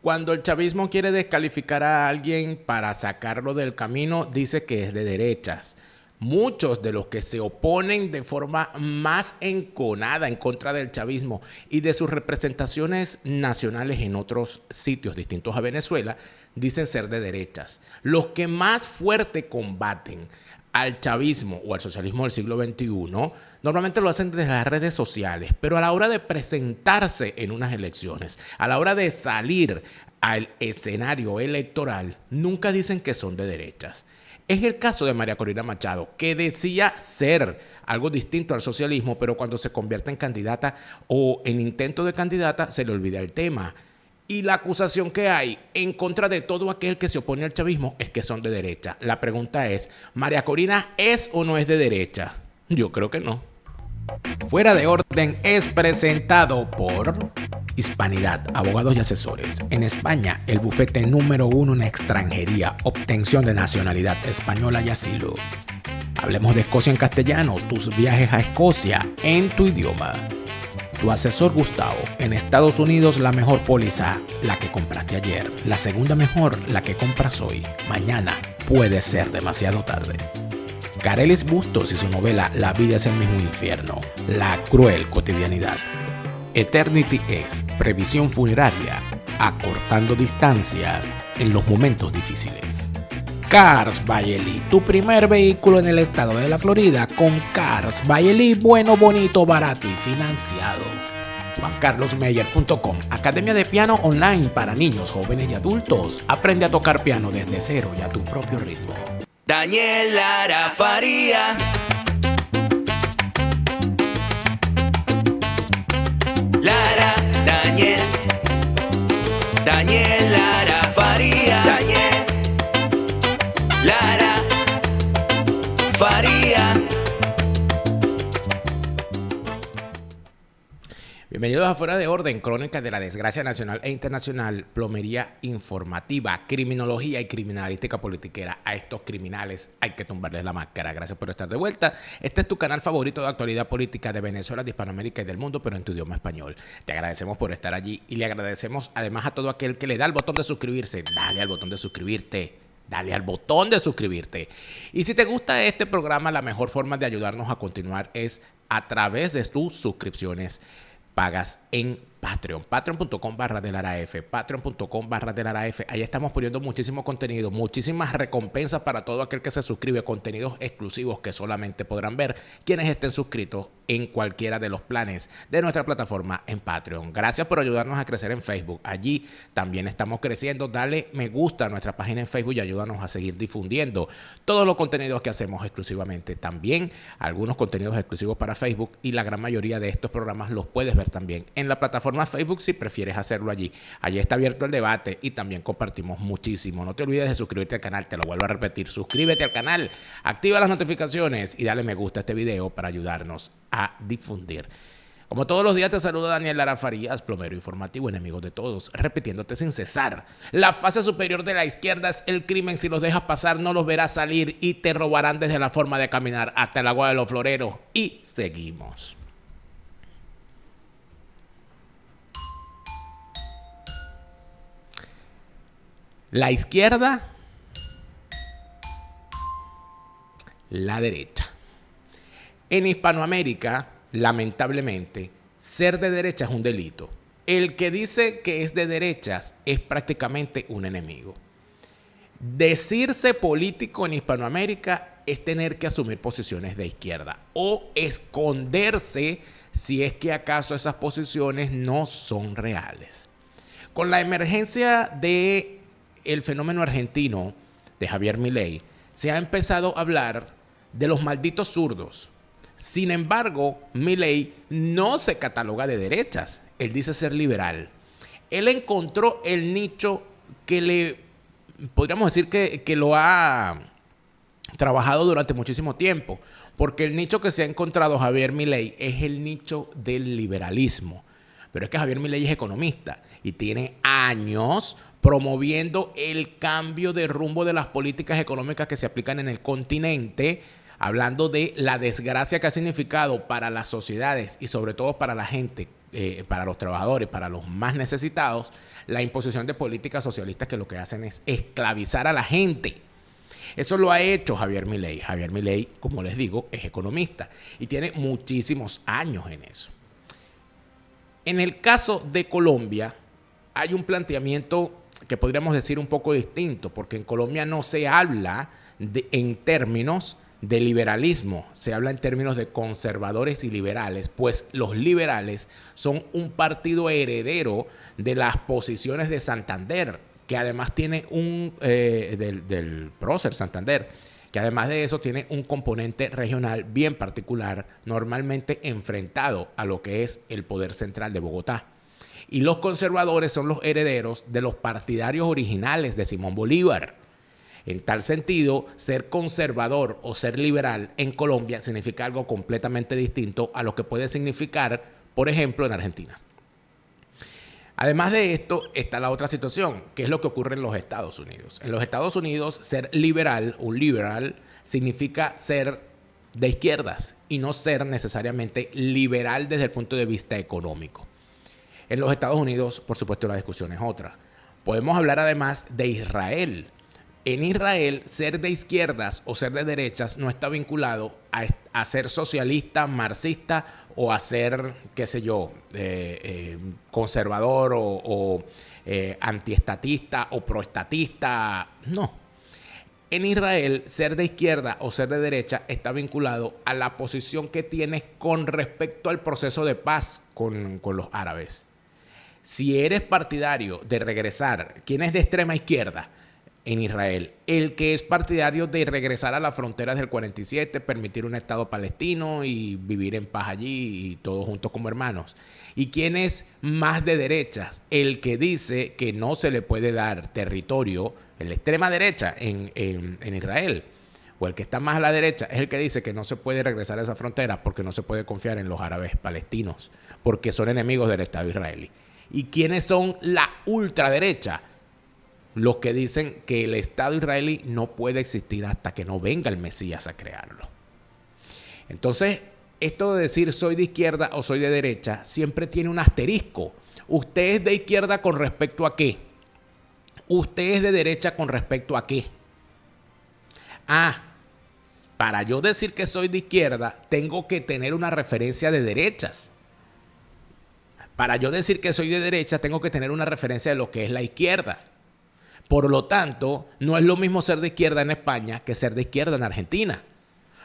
Cuando el chavismo quiere descalificar a alguien para sacarlo del camino, dice que es de derechas. Muchos de los que se oponen de forma más enconada en contra del chavismo y de sus representaciones nacionales en otros sitios distintos a Venezuela, dicen ser de derechas. Los que más fuerte combaten al chavismo o al socialismo del siglo XXI, normalmente lo hacen desde las redes sociales, pero a la hora de presentarse en unas elecciones, a la hora de salir al escenario electoral, nunca dicen que son de derechas. Es el caso de María Corina Machado, que decía ser algo distinto al socialismo, pero cuando se convierte en candidata o en intento de candidata, se le olvida el tema. Y la acusación que hay en contra de todo aquel que se opone al chavismo es que son de derecha. La pregunta es, ¿María Corina es o no es de derecha? Yo creo que no. Fuera de Orden es presentado por Hispanidad, abogados y asesores. En España, el bufete número 1 en extranjería, obtención de nacionalidad española y asilo. Hablemos de Escocia en castellano, tus viajes a Escocia en tu idioma. Tu asesor Gustavo, en Estados Unidos la mejor póliza, la que compraste ayer. La segunda mejor, la que compras hoy. Mañana puede ser demasiado tarde. Carelis Bustos y su novela La vida es el mismo infierno, la cruel cotidianidad. Eternity X, previsión funeraria, acortando distancias en los momentos difíciles. Cars by Eli, tu primer vehículo en el estado de la Florida con Cars by Eli, bueno, bonito, barato y financiado. JuanCarlosMeyer.com, academia de piano online para niños, jóvenes y adultos. Aprende a tocar piano desde cero y a tu propio ritmo. Daniel Lara Faría. Lara, Daniel Lara Faría. Daniel Lara Faría. Bienvenidos a Fuera de Orden, crónica de la desgracia nacional e internacional, plomería informativa, criminología y criminalística politiquera. A estos criminales hay que tumbarles la máscara. Gracias por estar de vuelta. Este es tu canal favorito de actualidad política de Venezuela, de Hispanoamérica y del mundo, pero en tu idioma español. Te agradecemos por estar allí y le agradecemos además a todo aquel que le da el botón de suscribirse. Dale al botón de suscribirte. Dale al botón de suscribirte. Y si te gusta este programa, la mejor forma de ayudarnos a continuar es a través de tus suscripciones pagas en Patreon, patreon.com/delaraf, patreon.com/delaraf. Ahí estamos poniendo muchísimo contenido, muchísimas recompensas para todo aquel que se suscribe, contenidos exclusivos que solamente podrán ver quienes estén suscritos en cualquiera de los planes de nuestra plataforma en Patreon. Gracias por ayudarnos a crecer en Facebook. Allí también estamos creciendo. Dale me gusta a nuestra página en Facebook y ayúdanos a seguir difundiendo todos los contenidos que hacemos exclusivamente. También algunos contenidos exclusivos para Facebook y la gran mayoría de estos programas los puedes ver también en la plataforma Facebook si prefieres hacerlo allí. Allí está abierto el debate y también compartimos muchísimo. No te olvides de suscribirte al canal, te lo vuelvo a repetir. Suscríbete al canal, activa las notificaciones y dale me gusta a este video para ayudarnos a difundir. Como todos los días te saluda Daniel Lara Farías, plomero informativo, enemigo de todos, repitiéndote sin cesar. La fase superior de la izquierda es el crimen. Si los dejas pasar no los verás salir y te robarán desde la forma de caminar hasta el agua de los floreros. Y seguimos. La izquierda, la derecha. En Hispanoamérica, lamentablemente, ser de derecha es un delito. El que dice que es de derechas es prácticamente un enemigo. Decirse político en Hispanoamérica es tener que asumir posiciones de izquierda o esconderse si es que acaso esas posiciones no son reales. Con la emergencia del fenómeno argentino de Javier Milei, se ha empezado a hablar de los malditos zurdos. Sin embargo, Milei no se cataloga de derechas. Él dice ser liberal. Él encontró el nicho que podríamos decir que lo ha trabajado durante muchísimo tiempo. Porque el nicho que se ha encontrado Javier Milei es el nicho del liberalismo. Pero es que Javier Milei es economista y tiene años promoviendo el cambio de rumbo de las políticas económicas que se aplican en el continente, hablando de la desgracia que ha significado para las sociedades y sobre todo para la gente para los trabajadores, para los más necesitados, la imposición de políticas socialistas que lo que hacen es esclavizar a la gente. Eso lo ha hecho Javier Milei. Javier Milei, como les digo, es economista y tiene muchísimos años en eso. En el caso de Colombia, hay un planteamiento que podríamos decir un poco distinto, porque en Colombia no se habla en términos de liberalismo, se habla en términos de conservadores y liberales, pues los liberales son un partido heredero de las posiciones de Santander, que además tiene del prócer Santander, que además de eso tiene un componente regional bien particular, normalmente enfrentado a lo que es el poder central de Bogotá. Y los conservadores son los herederos de los partidarios originales de Simón Bolívar. En tal sentido, ser conservador o ser liberal en Colombia significa algo completamente distinto a lo que puede significar, por ejemplo, en Argentina. Además de esto, está la otra situación, que es lo que ocurre en los Estados Unidos. En los Estados Unidos, ser liberal, un liberal, significa ser de izquierdas y no ser necesariamente liberal desde el punto de vista económico. En los Estados Unidos, por supuesto, la discusión es otra. Podemos hablar además de Israel. En Israel, ser de izquierdas o ser de derechas no está vinculado a ser socialista, marxista o a ser, qué sé yo, conservador o antiestatista o proestatista. No. En Israel, ser de izquierda o ser de derecha está vinculado a la posición que tienes con respecto al proceso de paz con los árabes. Si eres partidario de regresar, ¿quién es de extrema izquierda? En Israel, el que es partidario de regresar a las fronteras del 47, permitir un Estado palestino y vivir en paz allí y todos juntos como hermanos. ¿Y quién es más de derechas? El que dice que no se le puede dar territorio, la extrema derecha en Israel, o el que está más a la derecha, es el que dice que no se puede regresar a esa frontera porque no se puede confiar en los árabes palestinos, porque son enemigos del Estado israelí. ¿Y quiénes son la ultraderecha? Los que dicen que el Estado israelí no puede existir hasta que no venga el Mesías a crearlo. Entonces, esto de decir soy de izquierda o soy de derecha siempre tiene un asterisco. ¿Usted es de izquierda con respecto a qué? ¿Usted es de derecha con respecto a qué? Para yo decir que soy de izquierda, tengo que tener una referencia de derechas. Para yo decir que soy de derecha, tengo que tener una referencia de lo que es la izquierda. Por lo tanto, no es lo mismo ser de izquierda en España que ser de izquierda en Argentina.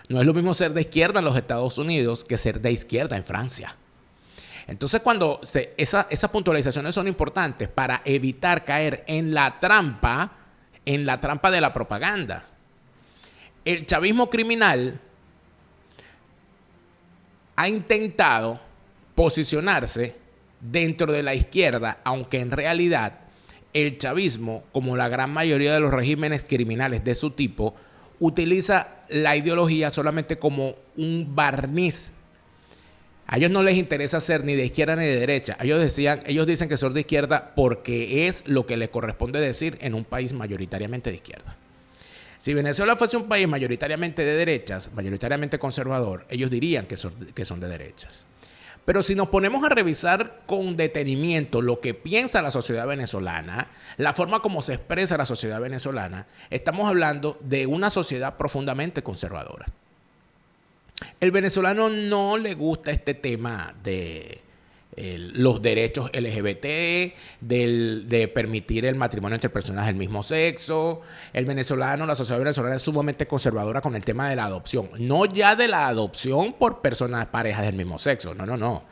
No es lo mismo ser de izquierda en los Estados Unidos que ser de izquierda en Francia. Entonces, esas puntualizaciones son importantes para evitar caer en la trampa de la propaganda. El chavismo criminal ha intentado posicionarse dentro de la izquierda, aunque en realidad el chavismo, como la gran mayoría de los regímenes criminales de su tipo, utiliza la ideología solamente como un barniz. A ellos no les interesa ser ni de izquierda ni de derecha. Ellos dicen que son de izquierda porque es lo que les corresponde decir en un país mayoritariamente de izquierda. Si Venezuela fuese un país mayoritariamente de derechas, mayoritariamente conservador, ellos dirían que son de derechas. Pero si nos ponemos a revisar con detenimiento lo que piensa la sociedad venezolana, la forma como se expresa la sociedad venezolana, estamos hablando de una sociedad profundamente conservadora. El venezolano no le gusta este tema de los derechos LGBT, de permitir el matrimonio entre personas del mismo sexo. La sociedad venezolana es sumamente conservadora con el tema de la adopción. No ya de la adopción por parejas del mismo sexo, no.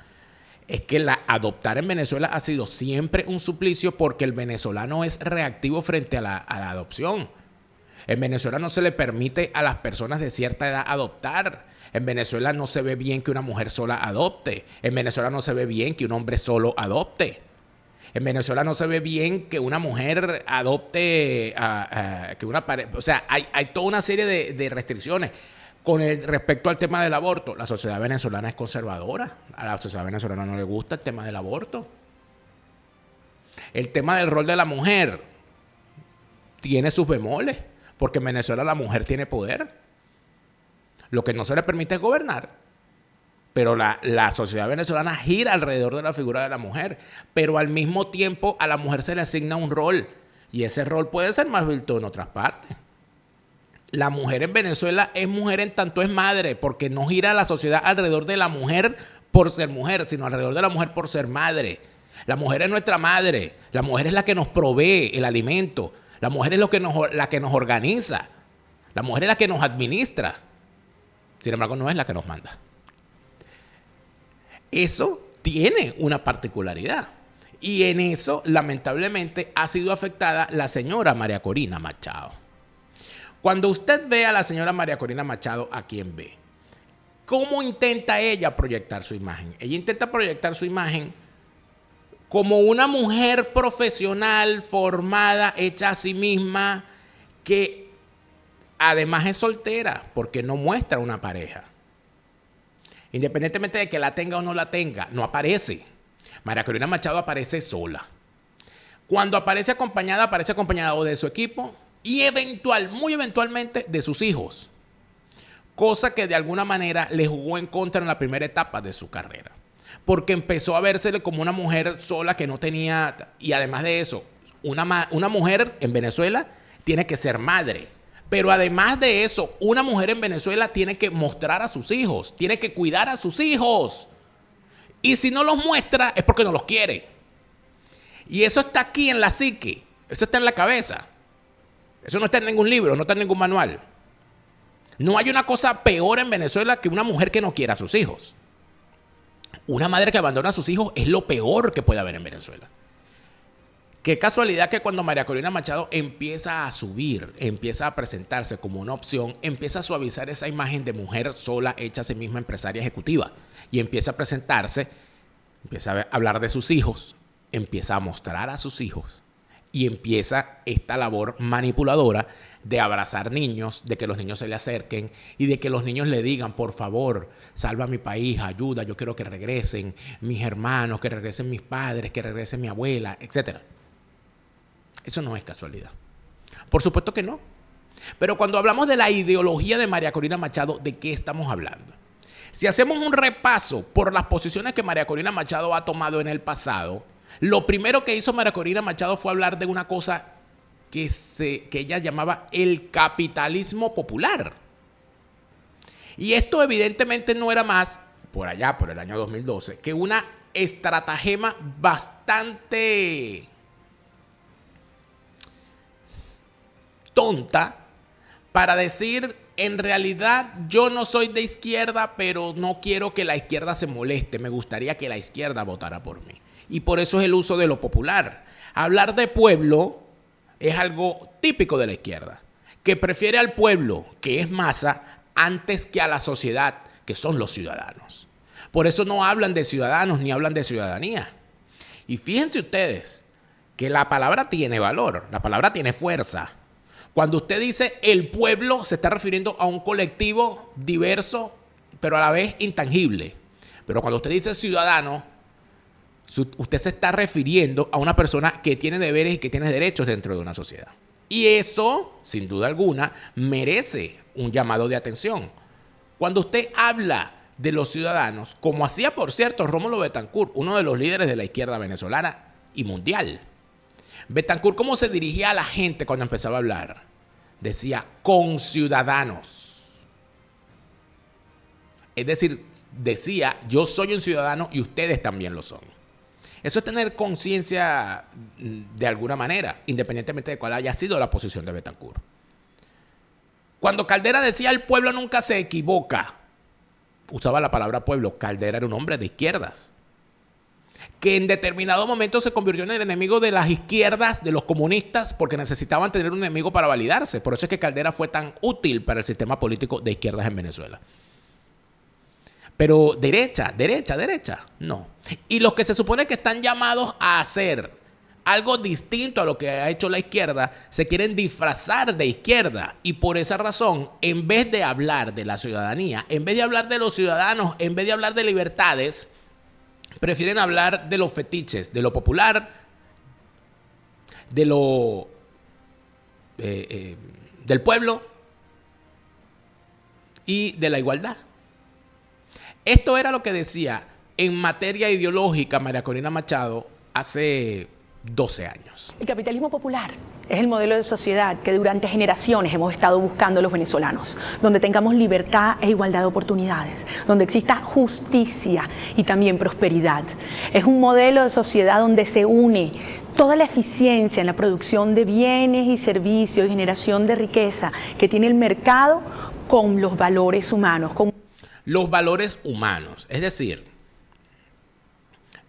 Es que adoptar en Venezuela ha sido siempre un suplicio porque el venezolano es reactivo frente a la adopción. En Venezuela no se le permite a las personas de cierta edad adoptar. En Venezuela no se ve bien que una mujer sola adopte. En Venezuela no se ve bien que un hombre solo adopte. En Venezuela no se ve bien que una mujer adopte que una pareja. O sea, hay toda una serie de restricciones. Respecto al tema del aborto, la sociedad venezolana es conservadora. A la sociedad venezolana no le gusta el tema del aborto. El tema del rol de la mujer tiene sus bemoles, porque en Venezuela la mujer tiene poder. Lo que no se le permite es gobernar. Pero la sociedad venezolana gira alrededor de la figura de la mujer. Pero al mismo tiempo a la mujer se le asigna un rol. Y ese rol puede ser más visto en otras partes. La mujer en Venezuela es mujer en tanto es madre, porque no gira la sociedad alrededor de la mujer por ser mujer, sino alrededor de la mujer por ser madre. La mujer es nuestra madre. La mujer es la que nos provee el alimento. La mujer es la que nos organiza. La mujer es la que nos administra. Sin embargo, no es la que nos manda. Eso tiene una particularidad. Y en eso, lamentablemente, ha sido afectada la señora María Corina Machado. Cuando usted ve a la señora María Corina Machado, ¿a quién ve? ¿Cómo intenta ella proyectar su imagen? Ella intenta proyectar su imagen como una mujer profesional, formada, hecha a sí misma, que además es soltera, porque no muestra una pareja. Independientemente de que la tenga o no la tenga, no aparece. María Corina Machado aparece sola. Cuando aparece acompañada o de su equipo y muy eventualmente de sus hijos. Cosa que de alguna manera le jugó en contra en la primera etapa de su carrera. Porque empezó a vérsele como una mujer sola que no tenía... Y además de eso, una mujer en Venezuela tiene que ser madre. Pero además de eso, una mujer en Venezuela tiene que mostrar a sus hijos, tiene que cuidar a sus hijos. Y si no los muestra es porque no los quiere. Y eso está aquí en la psique, eso está en la cabeza. Eso no está en ningún libro, no está en ningún manual. No hay una cosa peor en Venezuela que una mujer que no quiera a sus hijos. Una madre que abandona a sus hijos es lo peor que puede haber en Venezuela. Qué casualidad que cuando María Corina Machado empieza a subir, empieza a presentarse como una opción, empieza a suavizar esa imagen de mujer sola, hecha a sí misma empresaria ejecutiva. Y empieza a presentarse, empieza a hablar de sus hijos, empieza a mostrar a sus hijos. Y empieza esta labor manipuladora de abrazar niños, de que los niños se le acerquen y de que los niños le digan, por favor, salva a mi país, ayuda, yo quiero que regresen mis hermanos, que regresen mis padres, que regrese mi abuela, etc. Eso no es casualidad. Por supuesto que no. Pero cuando hablamos de la ideología de María Corina Machado, ¿de qué estamos hablando? Si hacemos un repaso por las posiciones que María Corina Machado ha tomado en el pasado, lo primero que hizo María Corina Machado fue hablar de una cosa que ella llamaba el capitalismo popular. Y esto evidentemente no era más, por allá, por el año 2012, que una estratagema bastante tonta para decir, en realidad yo no soy de izquierda, pero no quiero que la izquierda se moleste, me gustaría que la izquierda votara por mí. Y por eso es el uso de lo popular. Hablar de pueblo es algo típico de la izquierda, que prefiere al pueblo, que es masa, antes que a la sociedad, que son los ciudadanos. Por eso no hablan de ciudadanos ni hablan de ciudadanía. Y fíjense ustedes que la palabra tiene valor, la palabra tiene fuerza. Cuando usted dice el pueblo, se está refiriendo a un colectivo diverso, pero a la vez intangible. Pero cuando usted dice ciudadano, usted se está refiriendo a una persona que tiene deberes y que tiene derechos dentro de una sociedad. Y eso, sin duda alguna, merece un llamado de atención. Cuando usted habla de los ciudadanos, como hacía, por cierto, Rómulo Betancourt, uno de los líderes de la izquierda venezolana y mundial. Betancourt, ¿cómo se dirigía a la gente cuando empezaba a hablar? Decía, conciudadanos. Es decir, decía, yo soy un ciudadano y ustedes también lo son. Eso es tener conciencia de alguna manera, independientemente de cuál haya sido la posición de Betancourt. Cuando Caldera decía el pueblo nunca se equivoca, usaba la palabra pueblo. Caldera era un hombre de izquierdas, que en determinado momento se convirtió en el enemigo de las izquierdas, de los comunistas, porque necesitaban tener un enemigo para validarse. Por eso es que Caldera fue tan útil para el sistema político de izquierdas en Venezuela. Pero derecha, no. Y los que se supone que están llamados a hacer algo distinto a lo que ha hecho la izquierda, se quieren disfrazar de izquierda. Y por esa razón, en vez de hablar de la ciudadanía, en vez de hablar de los ciudadanos, en vez de hablar de libertades, prefieren hablar de los fetiches, de lo popular, de lo del pueblo y de la igualdad. Esto era lo que decía en materia ideológica María Corina Machado hace 12 años. El capitalismo popular es el modelo de sociedad que durante generaciones hemos estado buscando los venezolanos, donde tengamos libertad e igualdad de oportunidades, donde exista justicia y también prosperidad. Es un modelo de sociedad donde se une toda la eficiencia en la producción de bienes y servicios y generación de riqueza que tiene el mercado con los valores humanos. Los valores humanos, es decir,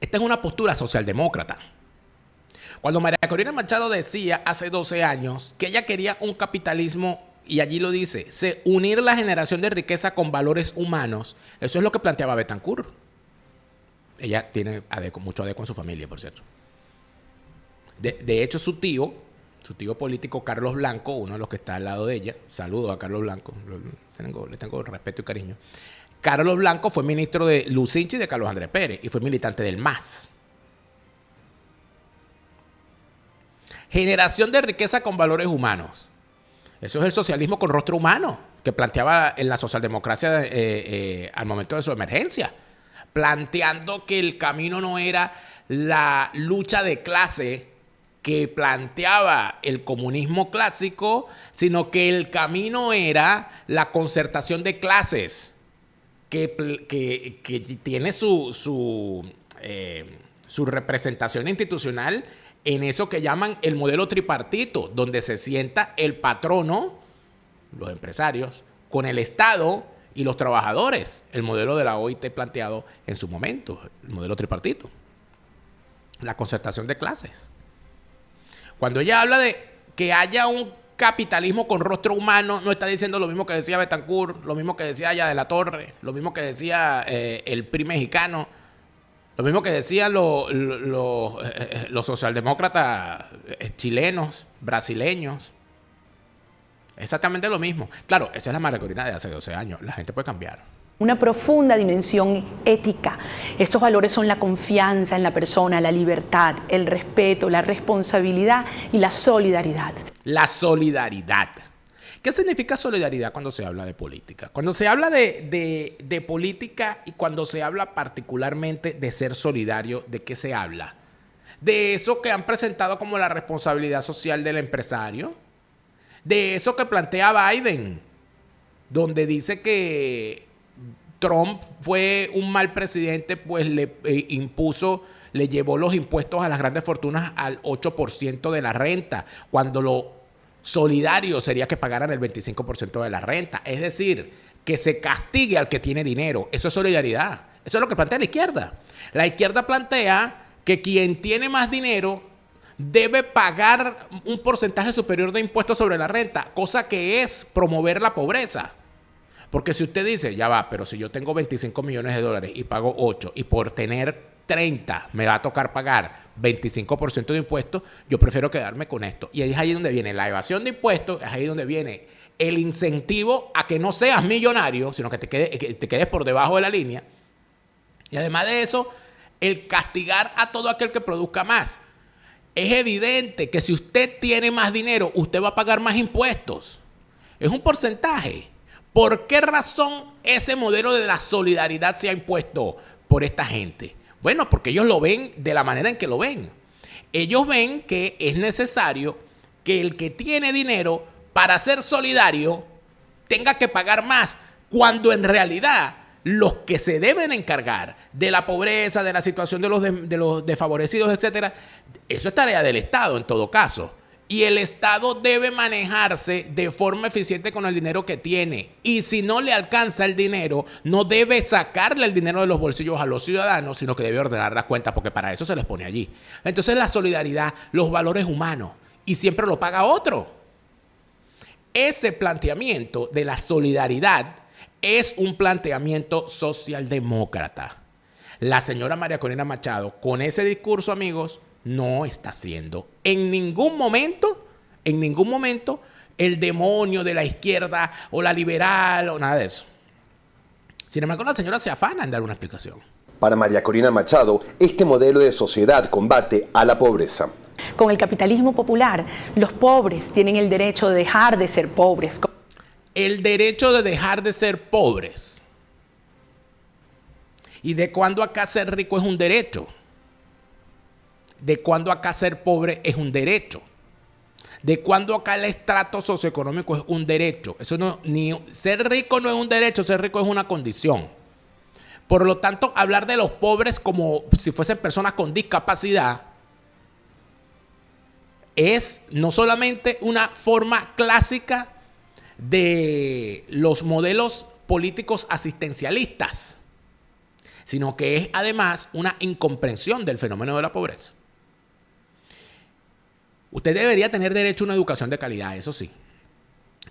esta es una postura socialdemócrata. Cuando María Corina Machado decía hace 12 años que ella quería un capitalismo, y allí lo dice, unir la generación de riqueza con valores humanos, eso es lo que planteaba Betancur. Ella tiene mucho adeco en su familia, por cierto. De hecho, su tío político, Carlos Blanco, uno de los que está al lado de ella, saludo a Carlos Blanco, le tengo respeto y cariño. Carlos Blanco fue ministro de Lucinchi y de Carlos Andrés Pérez y fue militante del MAS. Generación de riqueza con valores humanos. Eso es el socialismo con rostro humano que planteaba en la socialdemocracia al momento de su emergencia, planteando que el camino no era la lucha de clase que planteaba el comunismo clásico, sino que el camino era la concertación de clases que tiene su representación institucional en eso que llaman el modelo tripartito, donde se sienta el patrono, los empresarios, con el Estado y los trabajadores. El modelo de la OIT planteado en su momento, el modelo tripartito. La concertación de clases. Cuando ella habla de que haya un capitalismo con rostro humano, no está diciendo lo mismo que decía Betancur, lo mismo que decía Aya de la Torre, lo mismo que decía el PRI mexicano, lo mismo que decían los socialdemócratas chilenos, brasileños. Exactamente lo mismo. Claro, esa es la María Corina de hace 12 años. La gente puede cambiar. Una profunda dimensión ética. Estos valores son la confianza en la persona, la libertad, el respeto, la responsabilidad y la solidaridad. La solidaridad. ¿Qué significa solidaridad cuando se habla de política? Cuando se habla de política y cuando se habla particularmente de ser solidario, ¿de qué se habla? De eso que han presentado como la responsabilidad social del empresario, de eso que plantea Biden, donde dice que Trump fue un mal presidente, pues le llevó los impuestos a las grandes fortunas al 8% de la renta, cuando lo solidario sería que pagaran el 25% de la renta. Es decir, que se castigue al que tiene dinero. Eso es solidaridad. Eso es lo que plantea la izquierda. La izquierda plantea que quien tiene más dinero debe pagar un porcentaje superior de impuestos sobre la renta, cosa que es promover la pobreza. Porque si usted dice, ya va, pero si yo tengo 25 millones de dólares y pago 8 y por tener 30 me va a tocar pagar 25% de impuestos, yo prefiero quedarme con esto. Y es ahí donde viene la evasión de impuestos, es ahí donde viene el incentivo a que no seas millonario, sino que te quedes por debajo de la línea. Y además de eso, el castigar a todo aquel que produzca más. Es evidente que si usted tiene más dinero, usted va a pagar más impuestos. Es un porcentaje. ¿Por qué razón ese modelo de la solidaridad se ha impuesto por esta gente? Bueno, porque ellos lo ven de la manera en que lo ven. Ellos ven que es necesario que el que tiene dinero para ser solidario tenga que pagar más, cuando en realidad los que se deben encargar de la pobreza, de la situación de los desfavorecidos, etcétera, eso es tarea del Estado en todo caso. Y el Estado debe manejarse de forma eficiente con el dinero que tiene. Y si no le alcanza el dinero, no debe sacarle el dinero de los bolsillos a los ciudadanos, sino que debe ordenar las cuentas, porque para eso se les pone allí. Entonces la solidaridad, los valores humanos, y siempre lo paga otro. Ese planteamiento de la solidaridad es un planteamiento socialdemócrata. La señora María Corina Machado, con ese discurso, amigos, no está siendo en ningún momento el demonio de la izquierda o la liberal o nada de eso. Sin embargo, la señora se afana en dar una explicación. Para María Corina Machado, este modelo de sociedad combate a la pobreza. Con el capitalismo popular, los pobres tienen el derecho de dejar de ser pobres. El derecho de dejar de ser pobres. ¿Y de cuándo acá ser rico es un derecho? ¿De cuándo acá ser pobre es un derecho? ¿De cuándo acá el estrato socioeconómico es un derecho? Eso no, ni ser rico no es un derecho, ser rico es una condición. Por lo tanto, hablar de los pobres como si fuesen personas con discapacidad es no solamente una forma clásica de los modelos políticos asistencialistas, sino que es además una incomprensión del fenómeno de la pobreza. Usted debería tener derecho a una educación de calidad, eso sí.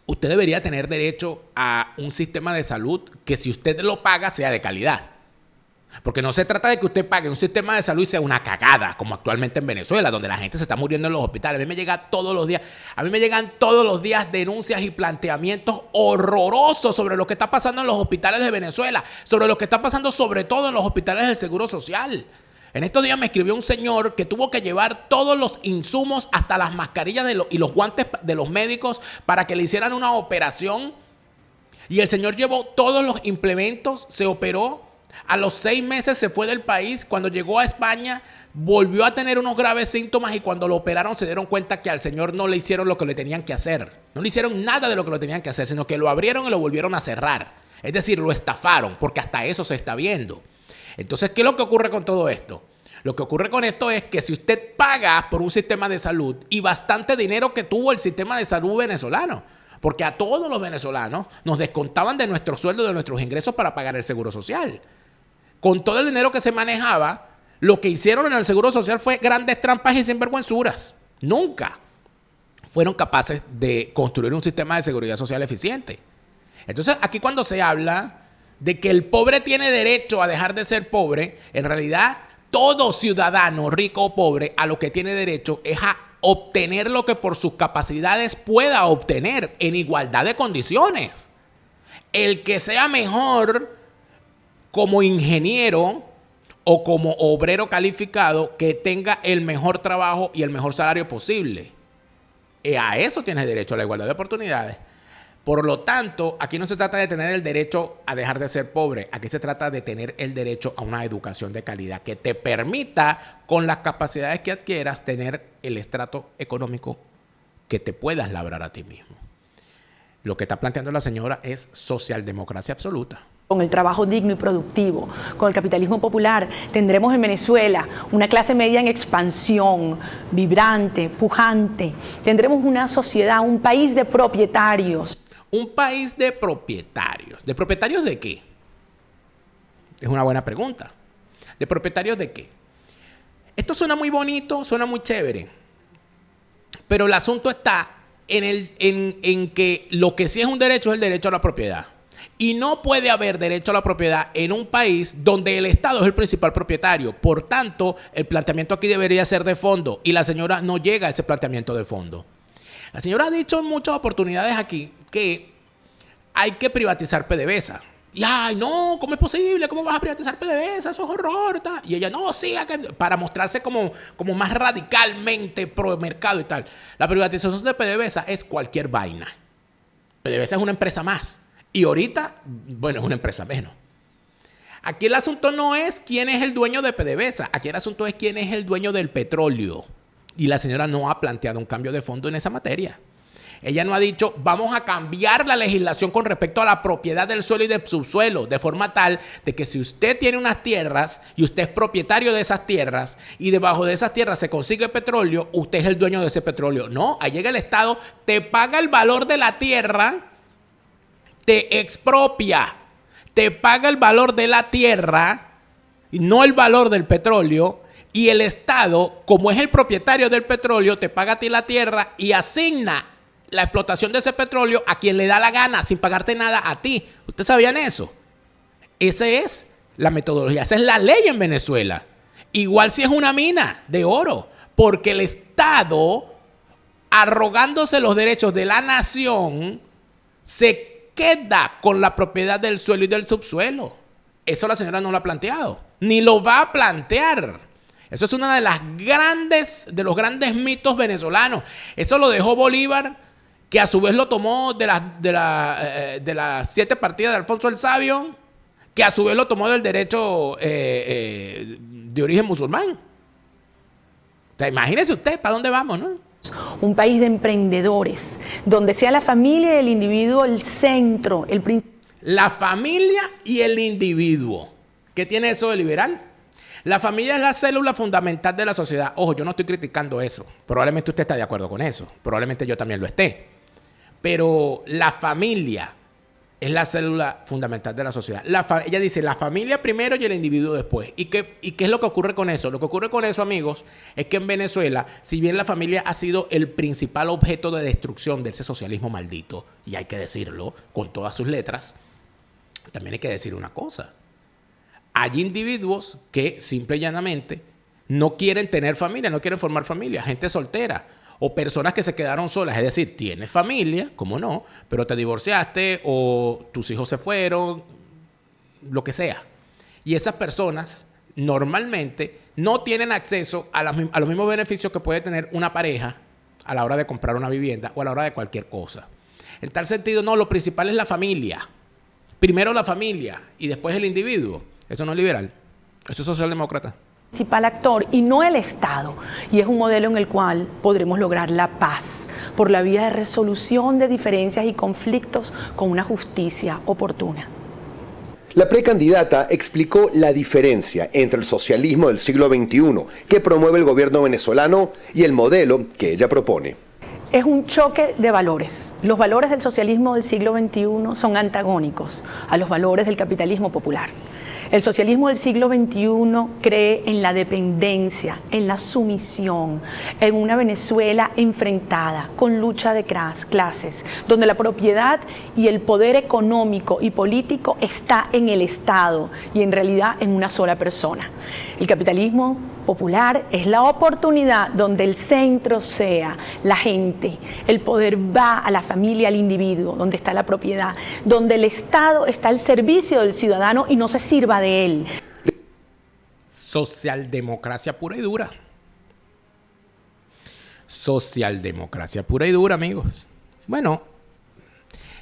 Usted debería tener derecho a un sistema de salud que, si usted lo paga, sea de calidad. Porque no se trata de que usted pague un sistema de salud y sea una cagada, como actualmente en Venezuela, donde la gente se está muriendo en los hospitales. A mí me llegan todos los días denuncias y planteamientos horrorosos sobre lo que está pasando en los hospitales de Venezuela, sobre lo que está pasando sobre todo en los hospitales del Seguro Social. En estos días me escribió un señor que tuvo que llevar todos los insumos, hasta las mascarillas y los guantes de los médicos, para que le hicieran una operación. Y el señor llevó todos los implementos, se operó. A los 6 meses se fue del país. Cuando llegó a España, volvió a tener unos graves síntomas, y cuando lo operaron se dieron cuenta que al señor no le hicieron lo que le tenían que hacer. No le hicieron nada de lo que le tenían que hacer, sino que lo abrieron y lo volvieron a cerrar. Es decir, lo estafaron, porque hasta eso se está viendo. Entonces, ¿qué es lo que ocurre con todo esto? Lo que ocurre con esto es que si usted paga por un sistema de salud, y bastante dinero que tuvo el sistema de salud venezolano, porque a todos los venezolanos nos descontaban de nuestro sueldo, de nuestros ingresos, para pagar el seguro social. Con todo el dinero que se manejaba, lo que hicieron en el seguro social fue grandes trampas y sinvergüenzuras. Nunca fueron capaces de construir un sistema de seguridad social eficiente. Entonces, aquí cuando se habla de que el pobre tiene derecho a dejar de ser pobre, en realidad todo ciudadano, rico o pobre, a lo que tiene derecho es a obtener lo que por sus capacidades pueda obtener en igualdad de condiciones. El que sea mejor como ingeniero o como obrero calificado, que tenga el mejor trabajo y el mejor salario posible. A eso tienes derecho, a la igualdad de oportunidades. Por lo tanto, aquí no se trata de tener el derecho a dejar de ser pobre. Aquí se trata de tener el derecho a una educación de calidad que te permita, con las capacidades que adquieras, tener el estrato económico que te puedas labrar a ti mismo. Lo que está planteando la señora es socialdemocracia absoluta. Con el trabajo digno y productivo, con el capitalismo popular, tendremos en Venezuela una clase media en expansión, vibrante, pujante. Tendremos una sociedad, un país de propietarios. Un país de propietarios. ¿De propietarios de qué? Es una buena pregunta. ¿De propietarios de qué? Esto suena muy bonito, suena muy chévere. Pero el asunto está en que lo que sí es un derecho es el derecho a la propiedad. Y no puede haber derecho a la propiedad en un país donde el Estado es el principal propietario. Por tanto, el planteamiento aquí debería ser de fondo, y la señora no llega a ese planteamiento de fondo. La señora ha dicho en muchas oportunidades aquí que hay que privatizar PDVSA. Y ay, no, ¿cómo es posible? ¿Cómo vas a privatizar PDVSA? Eso es horror. Tal. Y ella, no, sí, para mostrarse como más radicalmente pro mercado y tal. La privatización de PDVSA es cualquier vaina. PDVSA es una empresa más. Y ahorita, bueno, es una empresa menos. Aquí el asunto no es quién es el dueño de PDVSA. Aquí el asunto es quién es el dueño del petróleo. Y la señora no ha planteado un cambio de fondo en esa materia. Ella no ha dicho, vamos a cambiar la legislación con respecto a la propiedad del suelo y del subsuelo, de forma tal de que si usted tiene unas tierras y usted es propietario de esas tierras y debajo de esas tierras se consigue petróleo, usted es el dueño de ese petróleo. No, ahí llega el Estado, te paga el valor de la tierra, te expropia, te paga el valor de la tierra, no el valor del petróleo, y el Estado, como es el propietario del petróleo, te paga a ti la tierra y asigna la explotación de ese petróleo a quien le da la gana, sin pagarte nada a ti. ¿Ustedes sabían eso? Esa es la metodología, esa es la ley en Venezuela. Igual si es una mina de oro, porque el Estado, arrogándose los derechos de la nación, se queda con la propiedad del suelo y del subsuelo. Eso la señora no lo ha planteado, ni lo va a plantear. Eso es uno de los grandes mitos venezolanos. Eso lo dejó Bolívar, que a su vez lo tomó de las 7 partidas de Alfonso el Sabio, que a su vez lo tomó del derecho de origen musulmán. O sea, imagínese usted para dónde vamos, ¿no? Un país de emprendedores, donde sea la familia y el individuo el centro, el principio. La familia y el individuo. ¿Qué tiene eso de liberal? La familia es la célula fundamental de la sociedad. Ojo, yo no estoy criticando eso. Probablemente usted está de acuerdo con eso. Probablemente yo también lo esté. Pero la familia es la célula fundamental de la sociedad. Ella dice la familia primero y el individuo después. ¿Y qué es lo que ocurre con eso? Lo que ocurre con eso, amigos, es que en Venezuela, si bien la familia ha sido el principal objeto de destrucción de ese socialismo maldito, y hay que decirlo con todas sus letras, también hay que decir una cosa. Hay individuos que simple y llanamente no quieren tener familia, no quieren formar familia, gente soltera o personas que se quedaron solas. Es decir, tienes familia, ¿cómo no? Pero te divorciaste o tus hijos se fueron, lo que sea. Y esas personas normalmente no tienen acceso a los mismos beneficios que puede tener una pareja a la hora de comprar una vivienda o a la hora de cualquier cosa. En tal sentido, no, lo principal es la familia. Primero la familia y después el individuo. Eso no es liberal, eso es socialdemócrata. Principal actor y no el Estado. Y es un modelo en el cual podremos lograr la paz por la vía de resolución de diferencias y conflictos con una justicia oportuna. La precandidata explicó la diferencia entre el socialismo del siglo XXI que promueve el gobierno venezolano y el modelo que ella propone. Es un choque de valores. Los valores del socialismo del siglo XXI son antagónicos a los valores del capitalismo popular. El socialismo del siglo XXI cree en la dependencia, en la sumisión, en una Venezuela enfrentada con lucha de clases, donde la propiedad y el poder económico y político está en el Estado y en realidad en una sola persona. El capitalismo popular es la oportunidad donde el centro sea la gente, el poder va a la familia, al individuo, donde está la propiedad, donde el Estado está al servicio del ciudadano y no se sirva de él. Socialdemocracia pura y dura. Socialdemocracia pura y dura, amigos. Bueno,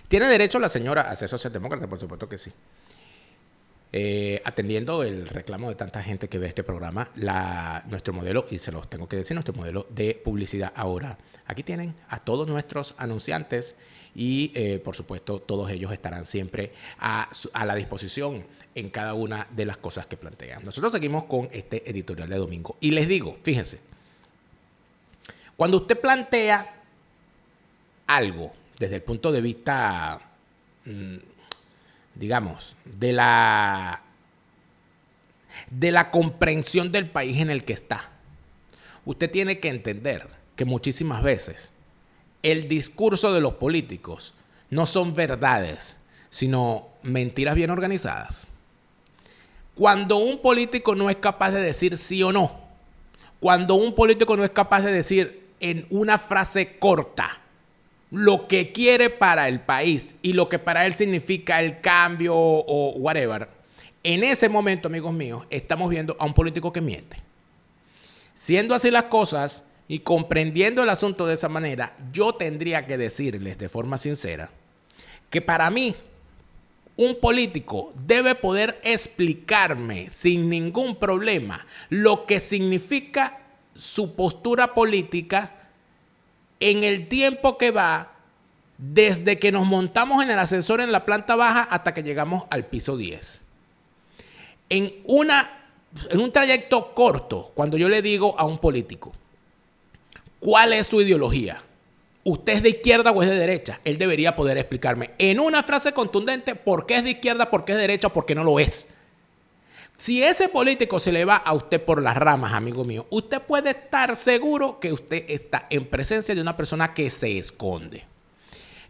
tiene derecho la señora a ser socialdemócrata, por supuesto que sí. Atendiendo el reclamo de tanta gente que ve este programa, nuestro modelo, y se los tengo que decir, nuestro modelo de publicidad ahora. Aquí tienen a todos nuestros anunciantes y, por supuesto, todos ellos estarán siempre a la disposición en cada una de las cosas que plantean. Nosotros seguimos con este editorial de domingo. Y les digo, fíjense, cuando usted plantea algo desde el punto de vista digamos, de la comprensión del país en el que está, usted tiene que entender que muchísimas veces el discurso de los políticos no son verdades, sino mentiras bien organizadas. Cuando un político no es capaz de decir sí o no, cuando un político no es capaz de decir en una frase corta lo que quiere para el país y lo que para él significa el cambio o whatever, en ese momento, amigos míos, estamos viendo a un político que miente. Siendo así las cosas y comprendiendo el asunto de esa manera, yo tendría que decirles de forma sincera que para mí un político debe poder explicarme sin ningún problema lo que significa su postura política en el tiempo que va desde que nos montamos en el ascensor en la planta baja hasta que llegamos al piso 10. En un trayecto corto, cuando yo le digo a un político, ¿cuál es su ideología? ¿Usted es de izquierda o es de derecha? Él debería poder explicarme en una frase contundente por qué es de izquierda, por qué es de derecha o por qué no lo es. Si ese político se le va a usted por las ramas, amigo mío, usted puede estar seguro que usted está en presencia de una persona que se esconde.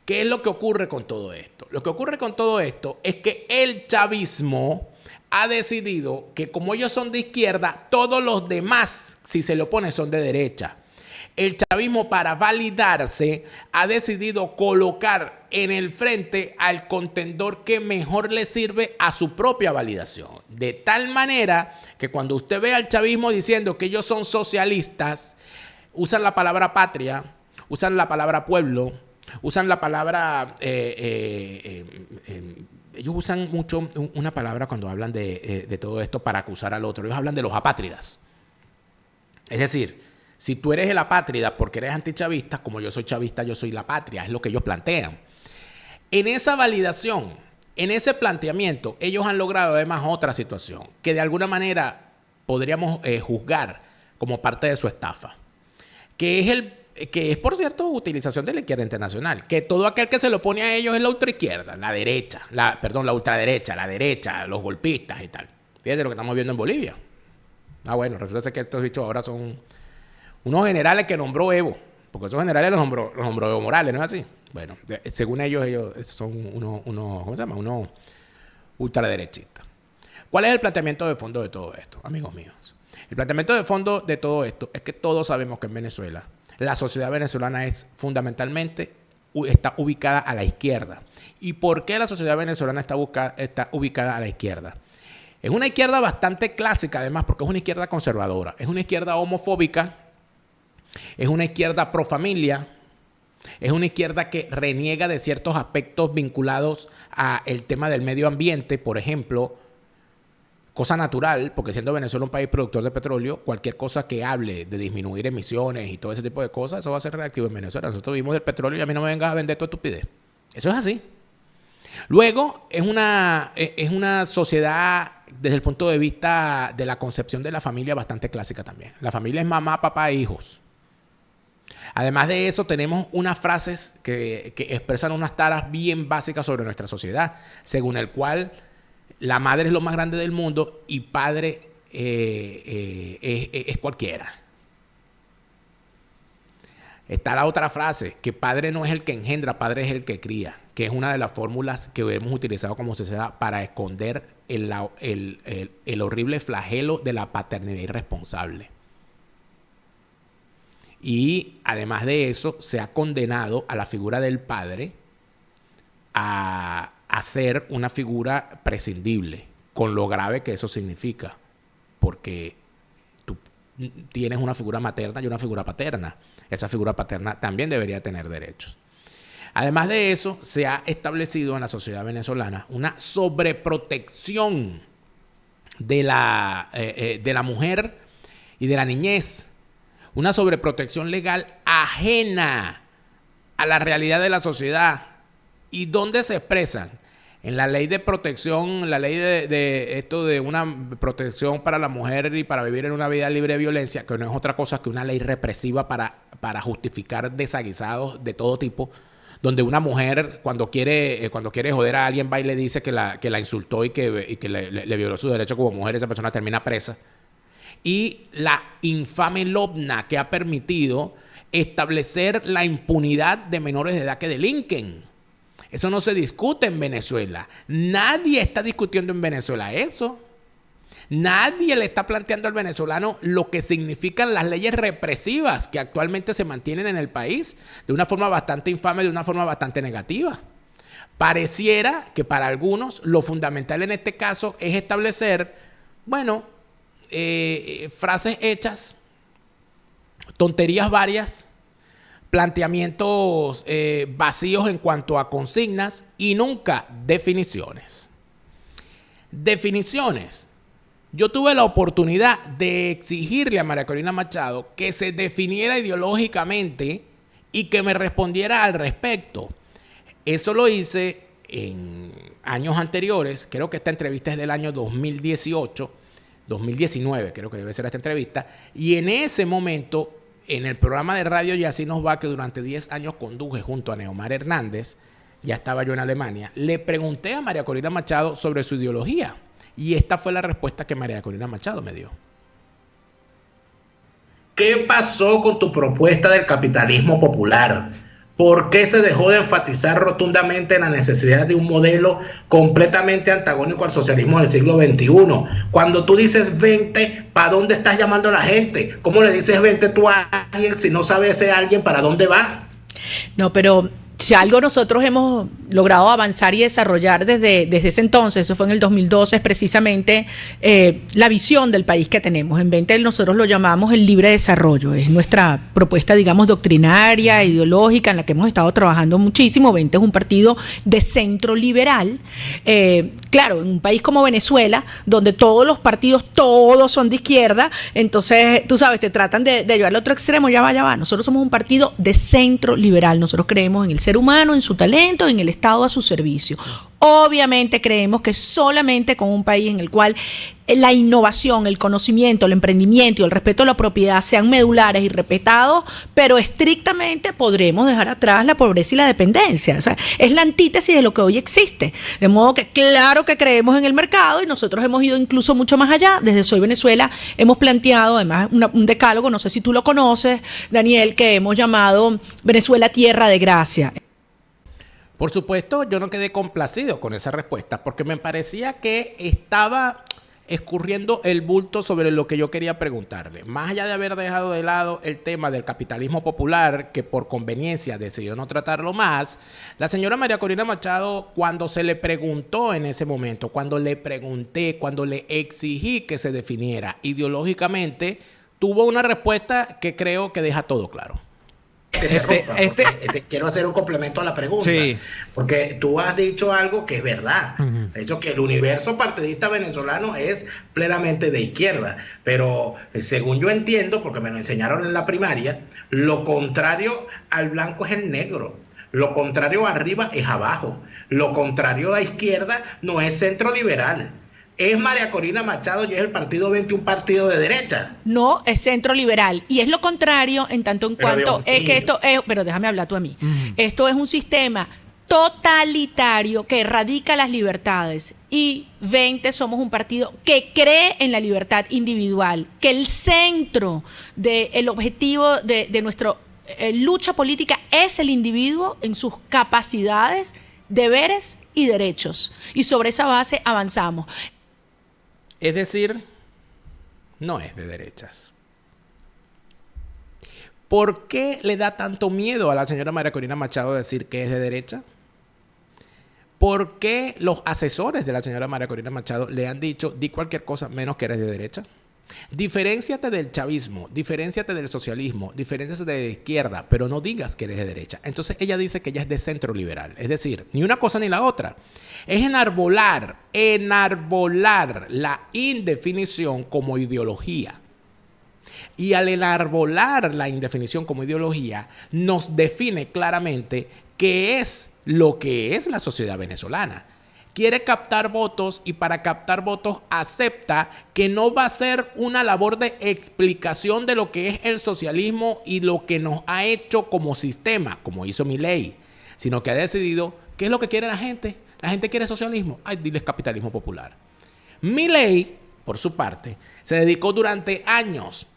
¿Qué es lo que ocurre con todo esto? Lo que ocurre con todo esto es que el chavismo ha decidido que como ellos son de izquierda, todos los demás, si se le opone, son de derecha. El chavismo, para validarse, ha decidido colocar en el frente al contendor que mejor le sirve a su propia validación. De tal manera que cuando usted ve al chavismo diciendo que ellos son socialistas, usan la palabra patria, usan la palabra pueblo, usan la palabra ellos usan mucho una palabra cuando hablan de todo esto para acusar al otro. Ellos hablan de los apátridas. Es decir, si tú eres el apátrida porque eres antichavista, como yo soy chavista, yo soy la patria. Es lo que ellos plantean. En esa validación, en ese planteamiento, ellos han logrado además otra situación que de alguna manera podríamos juzgar como parte de su estafa, que es, por cierto, utilización de la izquierda internacional, que todo aquel que se lo pone a ellos es la ultraizquierda, la ultraderecha, la derecha, los golpistas y tal. Fíjate lo que estamos viendo en Bolivia. Bueno, resulta ser que estos bichos ahora son unos generales que nombró Evo, porque esos generales los nombró Evo Morales, ¿no es así? Bueno, según ellos son unos ¿cómo se llama? Unos ultraderechistas. ¿Cuál es el planteamiento de fondo de todo esto, amigos míos? El planteamiento de fondo de todo esto es que todos sabemos que en Venezuela la sociedad venezolana es fundamentalmente está ubicada a la izquierda. ¿Y por qué la sociedad venezolana está ubicada a la izquierda? Es una izquierda bastante clásica, además, porque es una izquierda conservadora. Es una izquierda homofóbica, es una izquierda pro familia, es una izquierda que reniega de ciertos aspectos vinculados al tema del medio ambiente, por ejemplo, cosa natural, porque siendo Venezuela un país productor de petróleo, cualquier cosa que hable de disminuir emisiones y todo ese tipo de cosas, eso va a ser reactivo en Venezuela. Nosotros vivimos del petróleo y a mí no me vengas a vender tu estupidez. Eso es así. Luego, es una sociedad, desde el punto de vista de la concepción de la familia, bastante clásica también. La familia es mamá, papá e hijos. Además de eso, tenemos unas frases que expresan unas taras bien básicas sobre nuestra sociedad, según el cual la madre es lo más grande del mundo y padre es cualquiera. Está la otra frase, que padre no es el que engendra, padre es el que cría, que es una de las fórmulas que hemos utilizado como sociedad para esconder el horrible flagelo de la paternidad irresponsable. Y además de eso, se ha condenado a la figura del padre a ser una figura prescindible, con lo grave que eso significa, porque tú tienes una figura materna y una figura paterna. Esa figura paterna también debería tener derechos. Además de eso, se ha establecido en la sociedad venezolana una sobreprotección de la mujer y de la niñez, una sobreprotección legal ajena a la realidad de la sociedad. ¿Y dónde se expresan? En la ley de protección, la ley de una protección para la mujer y para vivir en una vida libre de violencia, que no es otra cosa que una ley represiva para justificar desaguisados de todo tipo, donde una mujer cuando quiere joder a alguien va y le dice que la insultó y que le violó su derecho como mujer, esa persona termina presa. Y la infame LOBNA, que ha permitido establecer la impunidad de menores de edad que delinquen. Eso no se discute en Venezuela. Nadie está discutiendo en Venezuela eso. Nadie le está planteando al venezolano lo que significan las leyes represivas que actualmente se mantienen en el país de una forma bastante infame, de una forma bastante negativa. Pareciera que para algunos lo fundamental en este caso es establecer, frases hechas, tonterías varias, planteamientos vacíos en cuanto a consignas y nunca definiciones. Definiciones. Yo tuve la oportunidad de exigirle a María Corina Machado que se definiera ideológicamente y que me respondiera al respecto. Eso lo hice en años anteriores. Creo que esta entrevista es del año 2019, creo que debe ser esta entrevista. Y en ese momento, en el programa de radio Y Así Nos Va, que durante 10 años conduje junto a Neomar Hernández, ya estaba yo en Alemania, le pregunté a María Corina Machado sobre su ideología. Y esta fue la respuesta que María Corina Machado me dio. ¿Qué pasó con tu propuesta del capitalismo popular? ¿Por qué se dejó de enfatizar rotundamente la necesidad de un modelo completamente antagónico al socialismo del siglo XXI? Cuando tú dices 20, ¿para dónde estás llamando a la gente? ¿Cómo le dices 20 tú a alguien si no sabe ese alguien para dónde va? No, pero si algo nosotros hemos logrado avanzar y desarrollar desde ese entonces, eso fue en el 2012, es precisamente la visión del país que tenemos. En Ventel nosotros lo llamamos el libre desarrollo. Es nuestra propuesta, digamos, doctrinaria, ideológica, en la que hemos estado trabajando muchísimo. Vente es un partido de centro liberal. Claro, en un país como Venezuela, donde todos los partidos, todos son de izquierda, entonces, tú sabes, te tratan de llevar al otro extremo, ya va. Nosotros somos un partido de centro liberal. Nosotros creemos en el ser humano, en su talento, en el Estado a su servicio. Obviamente creemos que solamente con un país en el cual la innovación, el conocimiento, el emprendimiento y el respeto a la propiedad sean medulares y respetados, pero estrictamente podremos dejar atrás la pobreza y la dependencia. O sea, es la antítesis de lo que hoy existe. De modo que claro que creemos en el mercado y nosotros hemos ido incluso mucho más allá. Desde Soy Venezuela hemos planteado además un decálogo, no sé si tú lo conoces, Daniel, que hemos llamado Venezuela Tierra de Gracia. Por supuesto, yo no quedé complacido con esa respuesta porque me parecía que estaba escurriendo el bulto sobre lo que yo quería preguntarle. Más allá de haber dejado de lado el tema del capitalismo popular, que por conveniencia decidió no tratarlo más, la señora María Corina Machado, cuando se le preguntó en ese momento, cuando le pregunté, cuando le exigí que se definiera ideológicamente, tuvo una respuesta que creo que deja todo claro. Quiero hacer un complemento a la pregunta, sí, porque tú has dicho algo que es verdad. De hecho, que el universo partidista venezolano es plenamente de izquierda, pero según yo entiendo, porque me lo enseñaron en la primaria, lo contrario al blanco es el negro, lo contrario a arriba es abajo, lo contrario a izquierda no es centro liberal. ¿Es María Corina Machado y es el Partido 20 un partido de derecha? No, es centro liberal. Y es lo contrario en tanto en cuanto es que esto es, pero déjame hablar tú a mí. Esto es un sistema totalitario que erradica las libertades. Y 20 somos un partido que cree en la libertad individual, que el centro del objetivo de nuestra lucha política es el individuo en sus capacidades, deberes y derechos. Y sobre esa base avanzamos. Es decir, no es de derechas. ¿Por qué le da tanto miedo a la señora María Corina Machado decir que es de derecha? ¿Por qué los asesores de la señora María Corina Machado le han dicho, di cualquier cosa menos que eres de derecha? Diferénciate del chavismo, diferénciate del socialismo, diferénciate de la izquierda, pero no digas que eres de derecha. Entonces ella dice que ella es de centro liberal. Es decir, ni una cosa ni la otra. Es enarbolar la indefinición como ideología. Y al enarbolar la indefinición como ideología, nos define claramente qué es lo que es la sociedad venezolana. Quiere captar votos y para captar votos acepta que no va a ser una labor de explicación de lo que es el socialismo y lo que nos ha hecho como sistema, como hizo Milei, sino que ha decidido qué es lo que quiere la gente. La gente quiere socialismo. Ay, diles capitalismo popular. Milei, por su parte, se dedicó durante años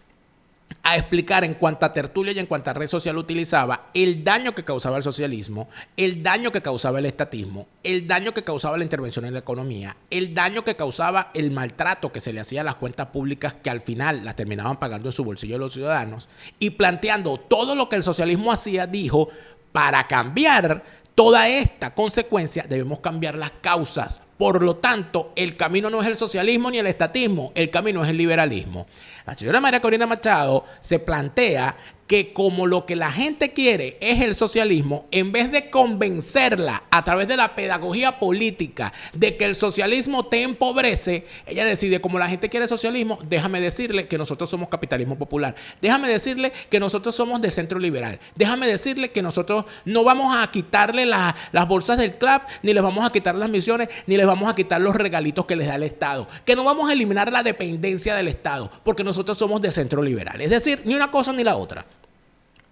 a explicar en cuánta tertulia y en cuánta red social utilizaba el daño que causaba el socialismo, el daño que causaba el estatismo, el daño que causaba la intervención en la economía, el daño que causaba el maltrato que se le hacía a las cuentas públicas que al final las terminaban pagando en su bolsillo los ciudadanos, y planteando todo lo que el socialismo hacía, dijo, para cambiar toda esta consecuencia debemos cambiar las causas. Por lo tanto, el camino no es el socialismo ni el estatismo, el camino es el liberalismo. La señora María Corina Machado se plantea que como lo que la gente quiere es el socialismo, en vez de convencerla a través de la pedagogía política de que el socialismo te empobrece, ella decide, como la gente quiere socialismo, déjame decirle que nosotros somos capitalismo popular, déjame decirle que nosotros somos de centro liberal, déjame decirle que nosotros no vamos a quitarle las bolsas del CLAP, ni les vamos a quitar las misiones, ni les vamos a quitar los regalitos que les da el Estado, que no vamos a eliminar la dependencia del Estado, porque nosotros somos de centro liberal. Es decir, ni una cosa ni la otra.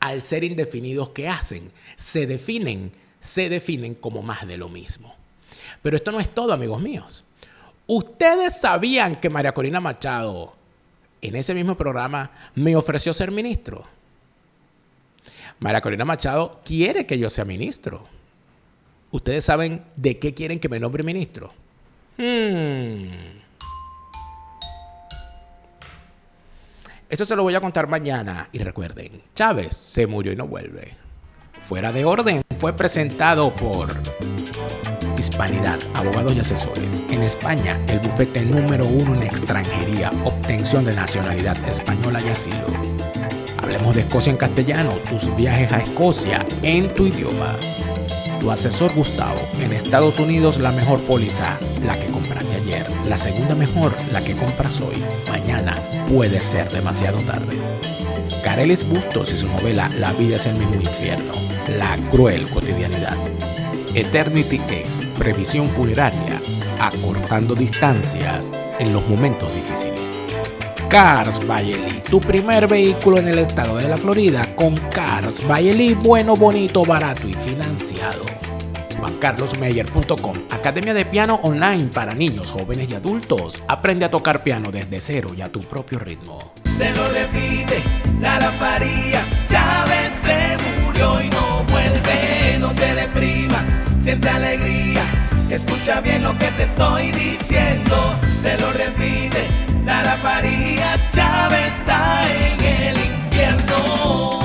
Al ser indefinidos, ¿qué hacen? Se definen como más de lo mismo. Pero esto no es todo, amigos míos. Ustedes sabían que María Corina Machado, en ese mismo programa, me ofreció ser ministro. María Corina Machado quiere que yo sea ministro. ¿Ustedes saben de qué quieren que me nombre ministro? Eso se lo voy a contar mañana. Y recuerden, Chávez se murió y no vuelve. Fuera de orden. fue presentado por Hispanidad, abogados y asesores. En España, el bufete número 1 en extranjería, obtención de nacionalidad española y asilo. Hablemos de Escocia en castellano, tus viajes a Escocia en tu idioma. Tu asesor Gustavo, en Estados Unidos la mejor póliza, la que compraste ayer. La segunda mejor, la que compras hoy. Mañana puede ser demasiado tarde. Carelis Bustos y su novela La vida es el mismo infierno, la cruel cotidianidad. Eternity X, previsión funeraria, acortando distancias en los momentos difíciles. Cars by Eli, tu primer vehículo en el estado de la Florida con Cars by Eli, bueno, bonito, barato y financiado. JuanCarlosMeyer.com, academia de piano online para niños, jóvenes y adultos. Aprende a tocar piano desde cero y a tu propio ritmo. Te lo repite, Lara Farías, Chávez se murió y no vuelve. No te deprimas, siente alegría, escucha bien lo que te estoy diciendo. Te lo repite, Lara Farías, Chávez está en el infierno.